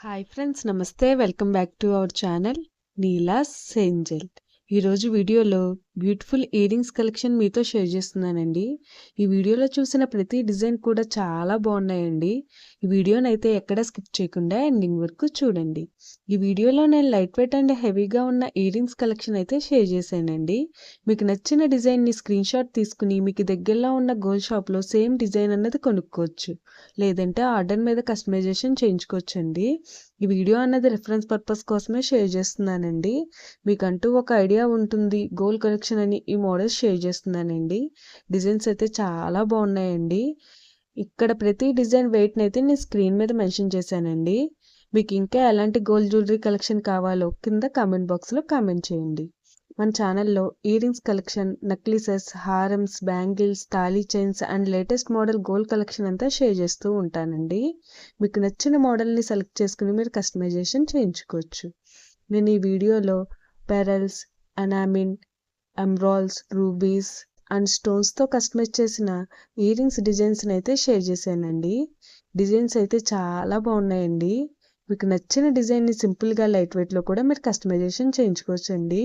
Hi friends, నమస్తే. Welcome back to our channel Neela's Angel. ఈరోజు వీడియోలో బ్యూటిఫుల్ ఇయర్ రింగ్స్ కలెక్షన్ మీతో షేర్ చేస్తున్నానండి. ఈ వీడియోలో చూసిన ప్రతి డిజైన్ కూడా చాలా బాగున్నాయండి. ఈ వీడియోని అయితే ఎక్కడ స్కిప్ చేయకుండా ఎండింగ్ వరకు చూడండి. ఈ వీడియోలో నేను లైట్ వెయిట్ అండ్ హెవీగా ఉన్న ఇయర్ రింగ్స్ కలెక్షన్ అయితే షేర్ చేశానండి. మీకు నచ్చిన డిజైన్ని స్క్రీన్ షాట్ తీసుకుని మీకు దగ్గరలో ఉన్న గోల్డ్ షాప్లో సేమ్ డిజైన్ అన్నది కొనుక్కోవచ్చు, లేదంటే ఆర్డర్ మీద కస్టమైజేషన్ చేయించుకోవచ్చండి. ఈ వీడియో అన్నది రిఫరెన్స్ పర్పస్ కోసమే షేర్ చేస్తున్నానండి. మీకంటూ ఒక ఐడియా ఉంటుంది గోల్డ్ కలెక్షన్ అని ఈ మోడల్స్ షేర్ చేస్తున్నానండి. డిజైన్స్ అయితే చాలా బాగున్నాయండి. ఇక్కడ ప్రతి డిజైన్ వెయిట్ని అయితే నేను స్క్రీన్ మీద మెన్షన్ చేశానండి. మీకు ఇంకా ఎలాంటి గోల్డ్ జ్యువెలరీ కలెక్షన్ కావాలో కింద కామెంట్ బాక్స్లో కామెంట్ చేయండి. మన ఛానల్లో ఇయర్ రింగ్స్ కలెక్షన్, నెక్లెసెస్, హారమ్స్, బ్యాంగిల్స్, తాళీ chains and latest model gold collection అంతా షేర్ చేస్తూ ఉంటానండి. మీకు నచ్చిన మోడల్ని సెలెక్ట్ చేసుకుని మీరు కస్టమైజేషన్ చేయించుకోవచ్చు. నేను ఈ వీడియోలో pearls, enamel, emeralds, rubies and స్టోన్స్తో కస్టమైజ్ చేసిన ఇయర్ రింగ్స్ డిజైన్స్ని అయితే షేర్ చేశానండి. డిజైన్స్ అయితే చాలా బాగున్నాయండి. మీకు నచ్చిన డిజైన్ని సింపుల్గా లైట్ వెయిట్లో కూడా మీరు కస్టమైజేషన్ చేయించుకోవచ్చండి.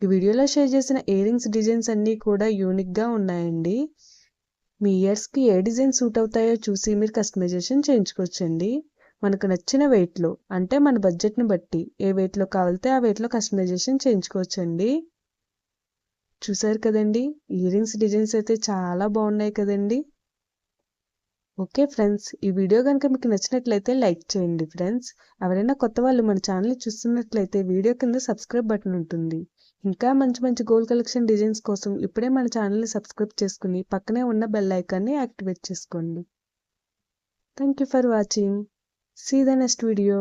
ఈ వీడియోలో షేర్ చేసిన ఇయర్ రింగ్స్ డిజైన్స్ అన్నీ కూడా యూనిక్గా ఉన్నాయండి. మీ ఇయర్స్కి ఏ డిజైన్ సూట్ అవుతాయో చూసి మీరు కస్టమైజేషన్ చేయించుకోవచ్చండి. మనకు నచ్చిన వెయిట్లో, అంటే మన బడ్జెట్ని బట్టి ఏ వెయిట్లో కావాలితే ఆ వెయిట్లో కస్టమైజేషన్ చేయించుకోవచ్చండి. చూసారు కదండి, ఇయర్ రింగ్స్ డిజైన్స్ అయితే చాలా బాగున్నాయి కదండి. ఓకే ఫ్రెండ్స్, ఈ వీడియో కనుక మీకు నచ్చినట్లయితే లైక్ చేయండి ఫ్రెండ్స్. ఎవరైనా కొత్త వాళ్ళు మన ఛానల్ చూస్తున్నట్లయితే వీడియో కింద సబ్స్క్రైబ్ బటన్ ఉంటుంది. ఇంకా మంచి మంచి గోల్డ్ కలెక్షన్ డిజైన్స్ కోసం ఇప్పుడే మన ఛానల్ని సబ్స్క్రైబ్ చేసుకుని పక్కనే ఉన్న బెల్ ఐకాన్ని యాక్టివేట్ చేసుకోండి. Thank you for watching. See the next video.